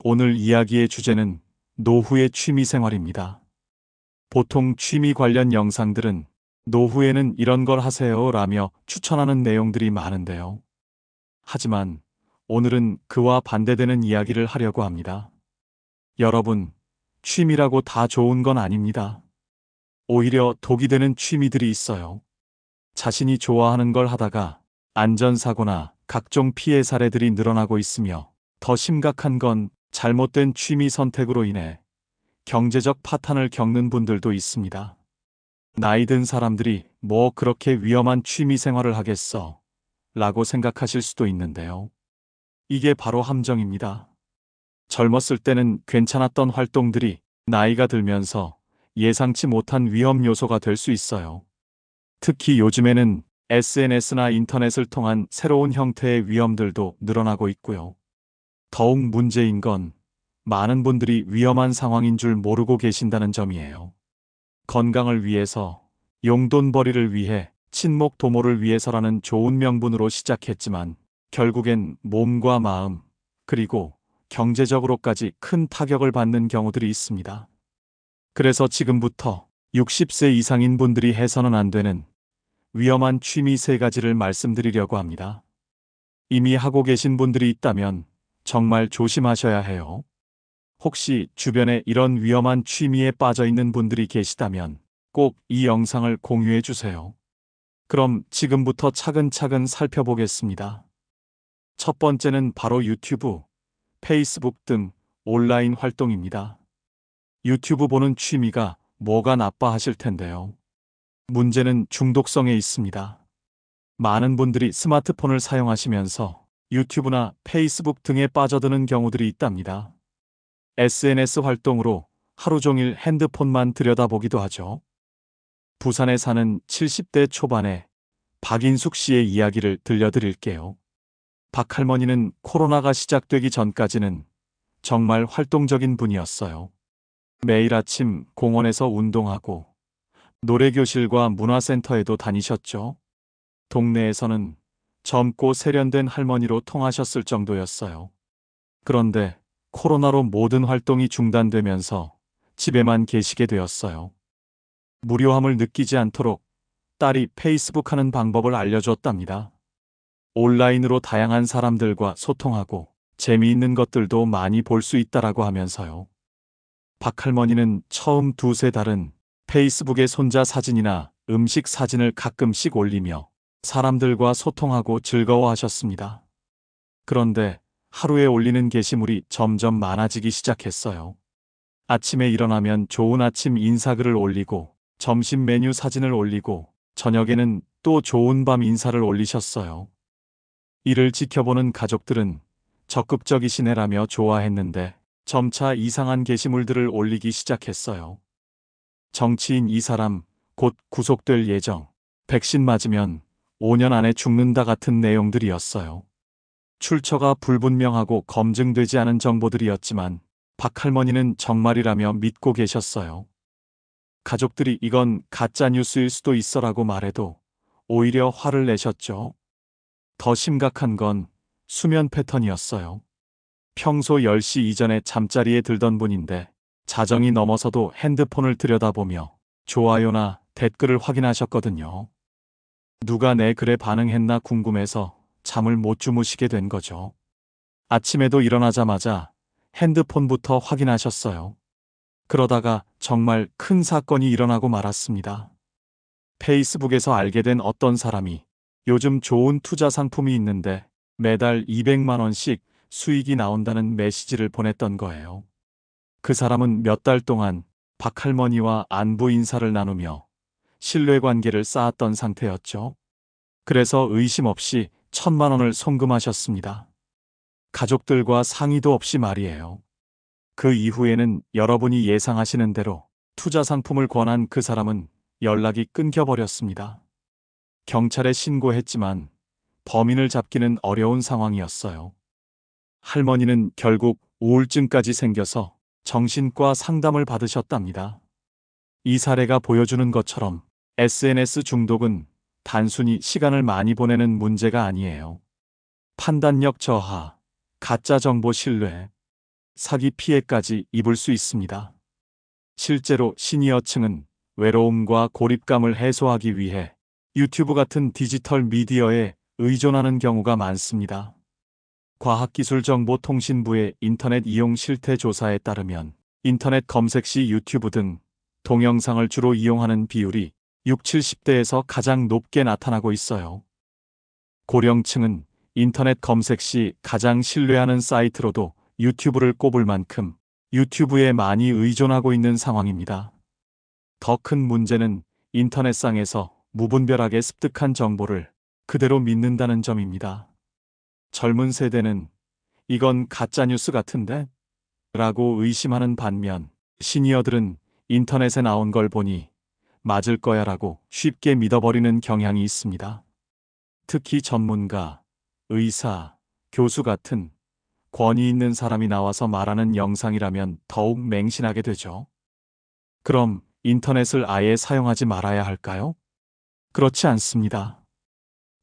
오늘 이야기의 주제는 노후의 취미생활입니다. 보통 취미 관련 영상들은 노후에는 이런 걸 하세요 라며 추천하는 내용들이 많은데요. 하지만 오늘은 그와 반대되는 이야기를 하려고 합니다. 여러분, 취미라고 다 좋은 건 아닙니다. 오히려 독이 되는 취미들이 있어요. 자신이 좋아하는 걸 하다가 안전사고나 각종 피해 사례들이 늘어나고 있으며 더 심각한 건 잘못된 취미 선택으로 인해 경제적 파탄을 겪는 분들도 있습니다. 나이 든 사람들이 뭐 그렇게 위험한 취미 생활을 하겠어? 라고 생각하실 수도 있는데요. 이게 바로 함정입니다. 젊었을 때는 괜찮았던 활동들이 나이가 들면서 예상치 못한 위험 요소가 될 수 있어요. 특히 요즘에는 SNS나 인터넷을 통한 새로운 형태의 위험들도 늘어나고 있고요. 더욱 문제인 건 많은 분들이 위험한 상황인 줄 모르고 계신다는 점이에요. 건강을 위해서, 용돈벌이를 위해, 친목 도모를 위해서라는 좋은 명분으로 시작했지만 결국엔 몸과 마음, 그리고 경제적으로까지 큰 타격을 받는 경우들이 있습니다. 그래서 지금부터 60세 이상인 분들이 해서는 안 되는 위험한 취미 3가지를 말씀드리려고 합니다. 이미 하고 계신 분들이 있다면 정말 조심하셔야 해요. 혹시 주변에 이런 위험한 취미에 빠져 있는 분들이 계시다면 꼭 이 영상을 공유해 주세요. 그럼 지금부터 차근차근 살펴보겠습니다. 첫 번째는 바로 유튜브, 페이스북 등 온라인 활동입니다. 유튜브 보는 취미가 뭐가 나빠 하실 텐데요. 문제는 중독성에 있습니다. 많은 분들이 스마트폰을 사용하시면서 유튜브나 페이스북 등에 빠져드는 경우들이 있답니다. SNS 활동으로 하루 종일 핸드폰만 들여다보기도 하죠. 부산에 사는 70대 초반의 박인숙 씨의 이야기를 들려드릴게요. 박 할머니는 코로나가 시작되기 전까지는 정말 활동적인 분이었어요. 매일 아침 공원에서 운동하고 노래교실과 문화센터에도 다니셨죠. 동네에서는 젊고 세련된 할머니로 통하셨을 정도였어요. 그런데 코로나로 모든 활동이 중단되면서 집에만 계시게 되었어요. 무료함을 느끼지 않도록 딸이 페이스북 하는 방법을 알려줬답니다. 온라인으로 다양한 사람들과 소통하고 재미있는 것들도 많이 볼 수 있다라고 하면서요. 박할머니는 처음 2~3달은 페이스북에 손자 사진이나 음식 사진을 가끔씩 올리며 사람들과 소통하고 즐거워하셨습니다. 그런데 하루에 올리는 게시물이 점점 많아지기 시작했어요. 아침에 일어나면 좋은 아침 인사글을 올리고 점심 메뉴 사진을 올리고 저녁에는 또 좋은 밤 인사를 올리셨어요. 이를 지켜보는 가족들은 적극적이시네라며 좋아했는데 점차 이상한 게시물들을 올리기 시작했어요. 정치인 이 사람 곧 구속될 예정, 백신 맞으면 5년 안에 죽는다 같은 내용들이었어요. 출처가 불분명하고 검증되지 않은 정보들이었지만 박할머니는 정말이라며 믿고 계셨어요. 가족들이 이건 가짜 뉴스일 수도 있어라고 말해도 오히려 화를 내셨죠. 더 심각한 건 수면 패턴이었어요. 평소 10시 이전에 잠자리에 들던 분인데 자정이 넘어서도 핸드폰을 들여다보며 좋아요나 댓글을 확인하셨거든요. 누가 내 글에 반응했나 궁금해서 잠을 못 주무시게 된 거죠. 아침에도 일어나자마자 핸드폰부터 확인하셨어요. 그러다가 정말 큰 사건이 일어나고 말았습니다. 페이스북에서 알게 된 어떤 사람이 요즘 좋은 투자 상품이 있는데 매달 200만 원씩 수익이 나온다는 메시지를 보냈던 거예요. 그 사람은 몇 달 동안 박할머니와 안부 인사를 나누며 신뢰관계를 쌓았던 상태였죠. 그래서 의심 없이 1,000만 원을 송금하셨습니다. 가족들과 상의도 없이 말이에요. 그 이후에는 여러분이 예상하시는 대로 투자 상품을 권한 그 사람은 연락이 끊겨버렸습니다. 경찰에 신고했지만 범인을 잡기는 어려운 상황이었어요. 할머니는 결국 우울증까지 생겨서 정신과 상담을 받으셨답니다. 이 사례가 보여주는 것처럼 SNS 중독은 단순히 시간을 많이 보내는 문제가 아니에요. 판단력 저하, 가짜 정보 신뢰, 사기 피해까지 입을 수 있습니다. 실제로 시니어층은 외로움과 고립감을 해소하기 위해 유튜브 같은 디지털 미디어에 의존하는 경우가 많습니다. 과학기술정보통신부의 인터넷 이용 실태 조사에 따르면 인터넷 검색 시 유튜브 등 동영상을 주로 이용하는 비율이 6, 70대에서 가장 높게 나타나고 있어요. 고령층은 인터넷 검색 시 가장 신뢰하는 사이트로도 유튜브를 꼽을 만큼 유튜브에 많이 의존하고 있는 상황입니다. 더 큰 문제는 인터넷상에서 무분별하게 습득한 정보를 그대로 믿는다는 점입니다. 젊은 세대는 이건 가짜뉴스 같은데? 라고 의심하는 반면 시니어들은 인터넷에 나온 걸 보니 맞을 거야 라고 쉽게 믿어버리는 경향이 있습니다. 특히 전문가, 의사, 교수 같은 권위 있는 사람이 나와서 말하는 영상이라면 더욱 맹신하게 되죠. 그럼 인터넷을 아예 사용하지 말아야 할까요? 그렇지 않습니다.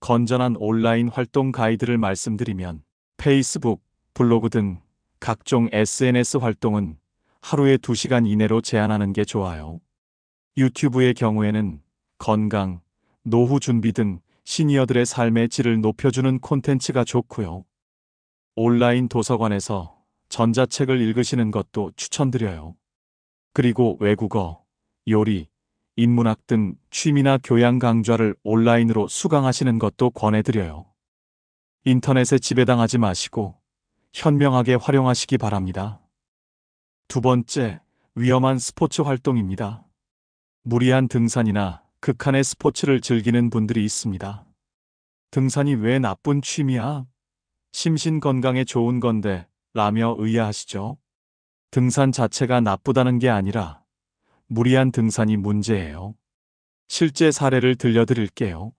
건전한 온라인 활동 가이드를 말씀드리면 페이스북, 블로그 등 각종 SNS 활동은 하루에 2시간 이내로 제한하는 게 좋아요. 유튜브의 경우에는 건강, 노후 준비 등 시니어들의 삶의 질을 높여주는 콘텐츠가 좋고요. 온라인 도서관에서 전자책을 읽으시는 것도 추천드려요. 그리고 외국어, 요리, 인문학 등 취미나 교양 강좌를 온라인으로 수강하시는 것도 권해드려요. 인터넷에 지배당하지 마시고 현명하게 활용하시기 바랍니다. 두 번째, 위험한 스포츠 활동입니다. 무리한 등산이나 극한의 스포츠를 즐기는 분들이 있습니다. 등산이 왜 나쁜 취미야? 심신 건강에 좋은 건데 라며 의아하시죠? 등산 자체가 나쁘다는 게 아니라 무리한 등산이 문제예요. 실제 사례를 들려드릴게요.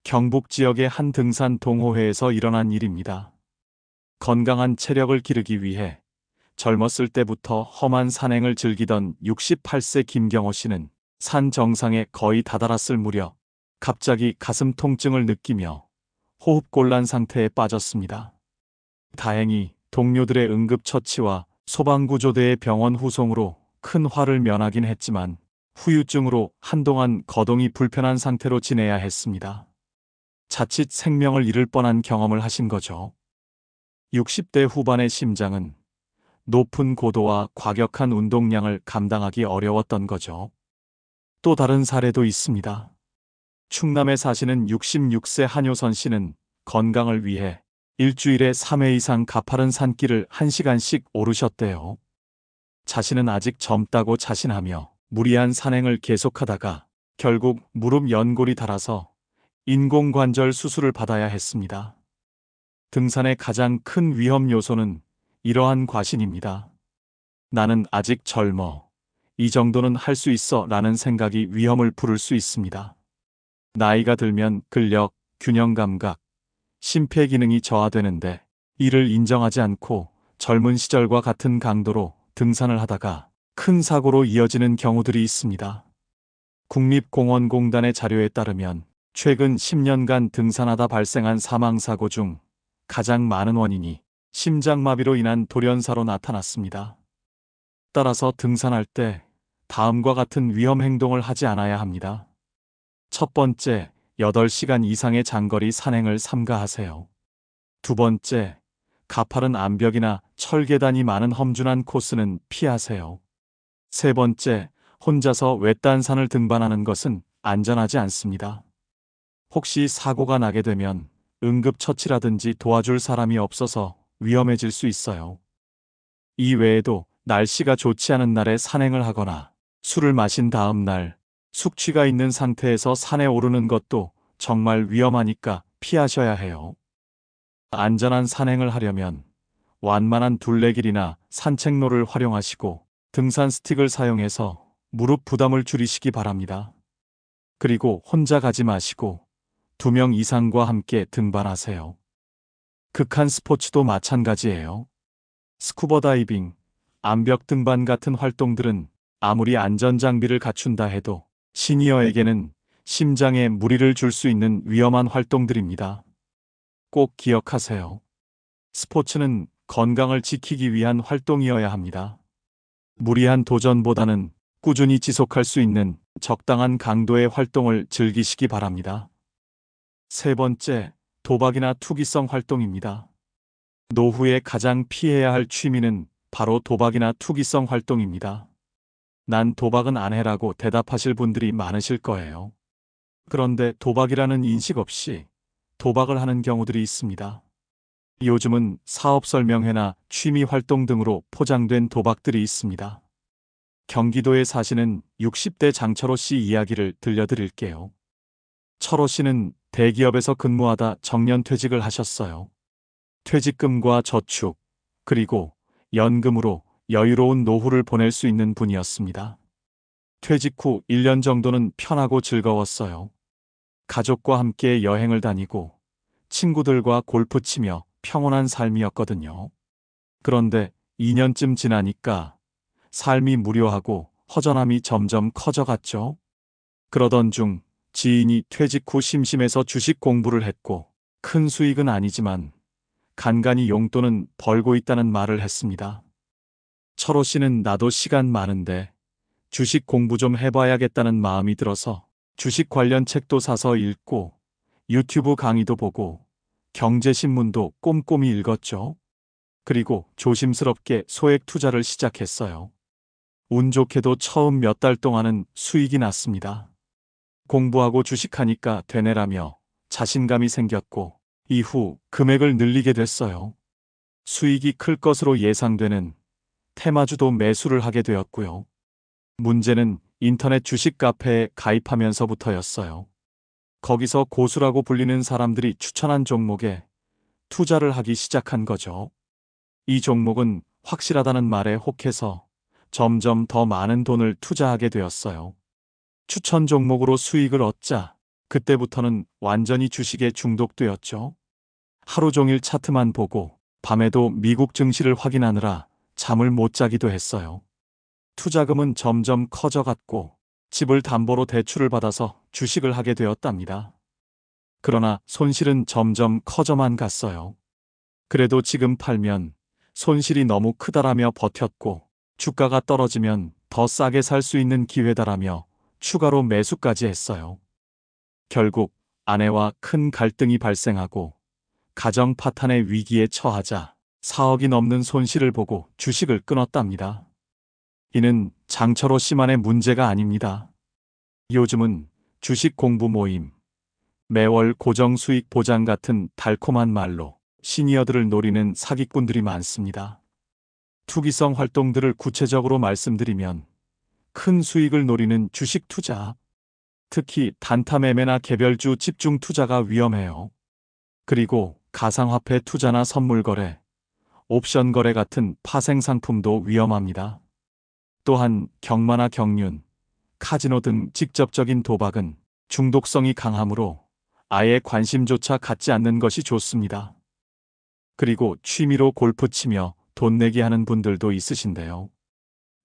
경북 지역의 한 등산 동호회에서 일어난 일입니다. 건강한 체력을 기르기 위해 젊었을 때부터 험한 산행을 즐기던 68세 김경호 씨는 산 정상에 거의 다다랐을 무렵 갑자기 가슴 통증을 느끼며 호흡곤란 상태에 빠졌습니다. 다행히 동료들의 응급처치와 소방구조대의 병원 후송으로 큰 화를 면하긴 했지만 후유증으로 한동안 거동이 불편한 상태로 지내야 했습니다. 자칫 생명을 잃을 뻔한 경험을 하신 거죠. 60대 후반의 심장은 높은 고도와 과격한 운동량을 감당하기 어려웠던 거죠. 또 다른 사례도 있습니다. 충남에 사시는 66세 한효선 씨는 건강을 위해 일주일에 3회 이상 가파른 산길을 1시간씩 오르셨대요. 자신은 아직 젊다고 자신하며 무리한 산행을 계속하다가 결국 무릎 연골이 닳아서 인공관절 수술을 받아야 했습니다. 등산의 가장 큰 위험 요소는 이러한 과신입니다. 나는 아직 젊어. 이 정도는 할 수 있어 라는 생각이 위험을 부를 수 있습니다. 나이가 들면 근력, 균형 감각, 심폐 기능이 저하되는데 이를 인정하지 않고 젊은 시절과 같은 강도로 등산을 하다가 큰 사고로 이어지는 경우들이 있습니다. 국립공원공단의 자료에 따르면 최근 10년간 등산하다 발생한 사망사고 중 가장 많은 원인이 심장마비로 인한 돌연사로 나타났습니다. 따라서 등산할 때 다음과 같은 위험 행동을 하지 않아야 합니다. 첫 번째, 8시간 이상의 장거리 산행을 삼가하세요. 두 번째, 가파른 암벽이나 철계단이 많은 험준한 코스는 피하세요. 세 번째, 혼자서 외딴 산을 등반하는 것은 안전하지 않습니다. 혹시 사고가 나게 되면 응급처치라든지 도와줄 사람이 없어서 위험해질 수 있어요. 이 외에도 날씨가 좋지 않은 날에 산행을 하거나 술을 마신 다음 날 숙취가 있는 상태에서 산에 오르는 것도 정말 위험하니까 피하셔야 해요. 안전한 산행을 하려면 완만한 둘레길이나 산책로를 활용하시고 등산 스틱을 사용해서 무릎 부담을 줄이시기 바랍니다. 그리고 혼자 가지 마시고 2명 이상과 함께 등반하세요. 극한 스포츠도 마찬가지예요. 스쿠버 다이빙, 암벽 등반 같은 활동들은 아무리 안전장비를 갖춘다 해도 시니어에게는 심장에 무리를 줄 수 있는 위험한 활동들입니다. 꼭 기억하세요. 스포츠는 건강을 지키기 위한 활동이어야 합니다. 무리한 도전보다는 꾸준히 지속할 수 있는 적당한 강도의 활동을 즐기시기 바랍니다. 세 번째, 도박이나 투기성 활동입니다. 노후에 가장 피해야 할 취미는 바로 도박이나 투기성 활동입니다. 난 도박은 안 해라고 대답하실 분들이 많으실 거예요. 그런데 도박이라는 인식 없이 도박을 하는 경우들이 있습니다. 요즘은 사업 설명회나 취미 활동 등으로 포장된 도박들이 있습니다. 경기도에 사시는 60대 장철호 씨 이야기를 들려드릴게요. 철호 씨는 대기업에서 근무하다 정년퇴직을 하셨어요. 퇴직금과 저축, 그리고 연금으로 여유로운 노후를 보낼 수 있는 분이었습니다. 퇴직 후 1년 정도는 편하고 즐거웠어요. 가족과 함께 여행을 다니고 친구들과 골프 치며 평온한 삶이었거든요. 그런데 2년쯤 지나니까 삶이 무료하고 허전함이 점점 커져갔죠. 그러던 중 지인이 퇴직 후 심심해서 주식 공부를 했고 큰 수익은 아니지만 간간히 용돈은 벌고 있다는 말을 했습니다. 철호 씨는 나도 시간 많은데 주식 공부 좀 해봐야겠다는 마음이 들어서 주식 관련 책도 사서 읽고 유튜브 강의도 보고 경제신문도 꼼꼼히 읽었죠. 그리고 조심스럽게 소액 투자를 시작했어요. 운 좋게도 처음 몇 달 동안은 수익이 났습니다. 공부하고 주식하니까 되네라며 자신감이 생겼고 이후 금액을 늘리게 됐어요. 수익이 클 것으로 예상되는 테마주도 매수를 하게 되었고요. 문제는 인터넷 주식 카페에 가입하면서부터였어요. 거기서 고수라고 불리는 사람들이 추천한 종목에 투자를 하기 시작한 거죠. 이 종목은 확실하다는 말에 혹해서 점점 더 많은 돈을 투자하게 되었어요. 추천 종목으로 수익을 얻자 그때부터는 완전히 주식에 중독되었죠. 하루 종일 차트만 보고 밤에도 미국 증시를 확인하느라 잠을 못 자기도 했어요. 투자금은 점점 커져갔고 집을 담보로 대출을 받아서 주식을 하게 되었답니다. 그러나 손실은 점점 커져만 갔어요. 그래도 지금 팔면 손실이 너무 크다라며 버텼고 주가가 떨어지면 더 싸게 살 수 있는 기회다라며 추가로 매수까지 했어요. 결국 아내와 큰 갈등이 발생하고 가정 파탄의 위기에 처하자 4억이 넘는 손실을 보고 주식을 끊었답니다. 이는 장철호 씨만의 문제가 아닙니다. 요즘은 주식 공부 모임, 매월 고정 수익 보장 같은 달콤한 말로 시니어들을 노리는 사기꾼들이 많습니다. 투기성 활동들을 구체적으로 말씀드리면 큰 수익을 노리는 주식 투자, 특히 단타 매매나 개별주 집중 투자가 위험해요. 그리고 가상화폐 투자나 선물 거래, 옵션 거래 같은 파생 상품도 위험합니다. 또한 경마나 경륜, 카지노 등 직접적인 도박은 중독성이 강하므로 아예 관심조차 갖지 않는 것이 좋습니다. 그리고 취미로 골프 치며 돈 내기 하는 분들도 있으신데요.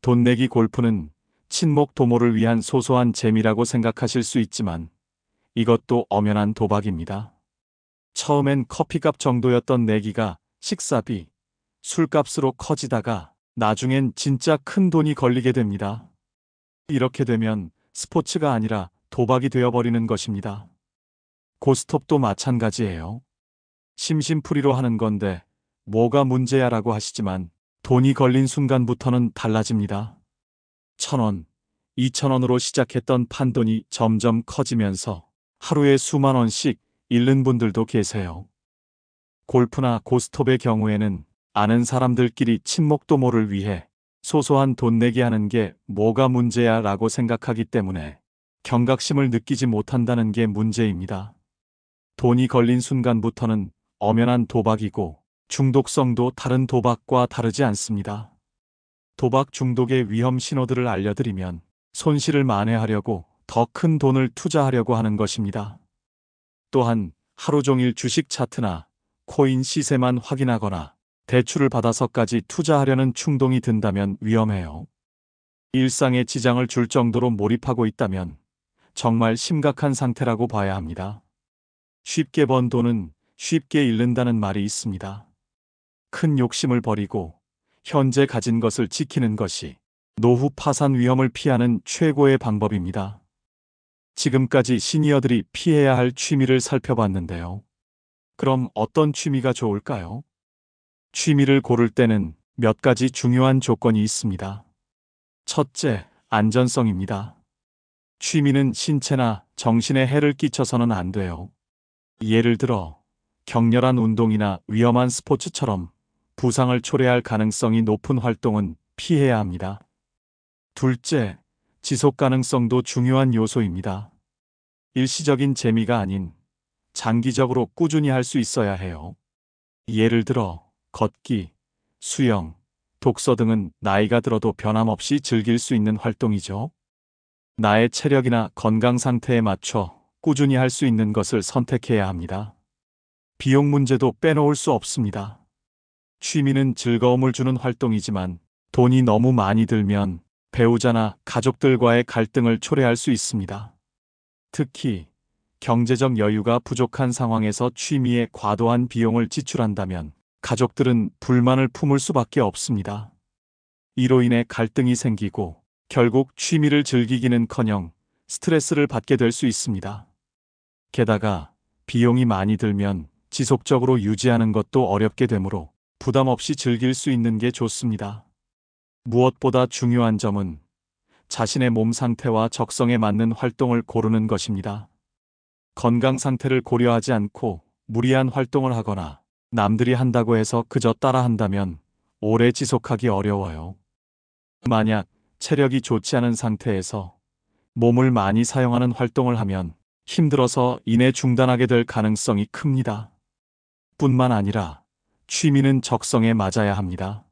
돈 내기 골프는 친목 도모를 위한 소소한 재미라고 생각하실 수 있지만 이것도 엄연한 도박입니다. 처음엔 커피값 정도였던 내기가 식사비, 술값으로 커지다가 나중엔 진짜 큰 돈이 걸리게 됩니다. 이렇게 되면 스포츠가 아니라 도박이 되어버리는 것입니다. 고스톱도 마찬가지예요. 심심풀이로 하는 건데 뭐가 문제야라고 하시지만 돈이 걸린 순간부터는 달라집니다. 1,000원, 2,000원으로 시작했던 판돈이 점점 커지면서 하루에 수만 원씩 잃는 분들도 계세요. 골프나 고스톱의 경우에는 아는 사람들끼리 친목도모를 위해 소소한 돈 내기 하는 게 뭐가 문제야 라고 생각하기 때문에 경각심을 느끼지 못한다는 게 문제입니다. 돈이 걸린 순간부터는 엄연한 도박이고 중독성도 다른 도박과 다르지 않습니다. 도박 중독의 위험 신호들을 알려드리면 손실을 만회하려고 더 큰 돈을 투자하려고 하는 것입니다. 또한 하루 종일 주식 차트나 코인 시세만 확인하거나 대출을 받아서까지 투자하려는 충동이 든다면 위험해요. 일상에 지장을 줄 정도로 몰입하고 있다면 정말 심각한 상태라고 봐야 합니다. 쉽게 번 돈은 쉽게 잃는다는 말이 있습니다. 큰 욕심을 버리고 현재 가진 것을 지키는 것이 노후 파산 위험을 피하는 최고의 방법입니다. 지금까지 시니어들이 피해야 할 취미를 살펴봤는데요. 그럼 어떤 취미가 좋을까요? 취미를 고를 때는 몇 가지 중요한 조건이 있습니다. 첫째, 안전성입니다. 취미는 신체나 정신에 해를 끼쳐서는 안 돼요. 예를 들어, 격렬한 운동이나 위험한 스포츠처럼 부상을 초래할 가능성이 높은 활동은 피해야 합니다. 둘째, 지속 가능성도 중요한 요소입니다. 일시적인 재미가 아닌 장기적으로 꾸준히 할 수 있어야 해요. 예를 들어, 걷기, 수영, 독서 등은 나이가 들어도 변함없이 즐길 수 있는 활동이죠. 나의 체력이나 건강 상태에 맞춰 꾸준히 할 수 있는 것을 선택해야 합니다. 비용 문제도 빼놓을 수 없습니다. 취미는 즐거움을 주는 활동이지만 돈이 너무 많이 들면 배우자나 가족들과의 갈등을 초래할 수 있습니다. 특히 경제적 여유가 부족한 상황에서 취미에 과도한 비용을 지출한다면 가족들은 불만을 품을 수밖에 없습니다. 이로 인해 갈등이 생기고 결국 취미를 즐기기는커녕 스트레스를 받게 될 수 있습니다. 게다가 비용이 많이 들면 지속적으로 유지하는 것도 어렵게 되므로 부담 없이 즐길 수 있는 게 좋습니다. 무엇보다 중요한 점은 자신의 몸 상태와 적성에 맞는 활동을 고르는 것입니다. 건강 상태를 고려하지 않고 무리한 활동을 하거나 남들이 한다고 해서 그저 따라 한다면 오래 지속하기 어려워요. 만약 체력이 좋지 않은 상태에서 몸을 많이 사용하는 활동을 하면 힘들어서 이내 중단하게 될 가능성이 큽니다. 뿐만 아니라 취미는 적성에 맞아야 합니다.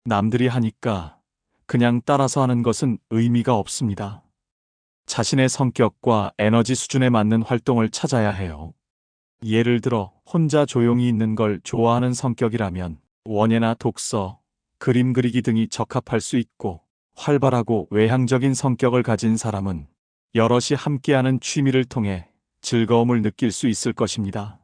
남들이 하니까 그냥 따라서 하는 것은 의미가 없습니다. 자신의 성격과 에너지 수준에 맞는 활동을 찾아야 해요. 예를 들어 혼자 조용히 있는 걸 좋아하는 성격이라면 원예나 독서, 그림 그리기 등이 적합할 수 있고, 활발하고 외향적인 성격을 가진 사람은 여럿이 함께하는 취미를 통해 즐거움을 느낄 수 있을 것입니다.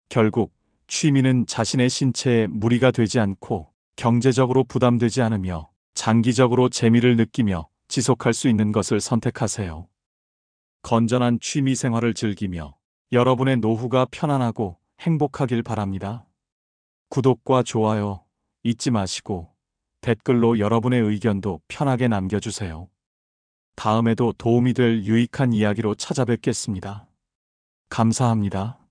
결국 취미는 자신의 신체에 무리가 되지 않고 경제적으로 부담되지 않으며 장기적으로 재미를 느끼며 지속할 수 있는 것을 선택하세요. 건전한 취미 생활을 즐기며 여러분의 노후가 편안하고 행복하길 바랍니다. 구독과 좋아요 잊지 마시고 댓글로 여러분의 의견도 편하게 남겨주세요. 다음에도 도움이 될 유익한 이야기로 찾아뵙겠습니다. 감사합니다.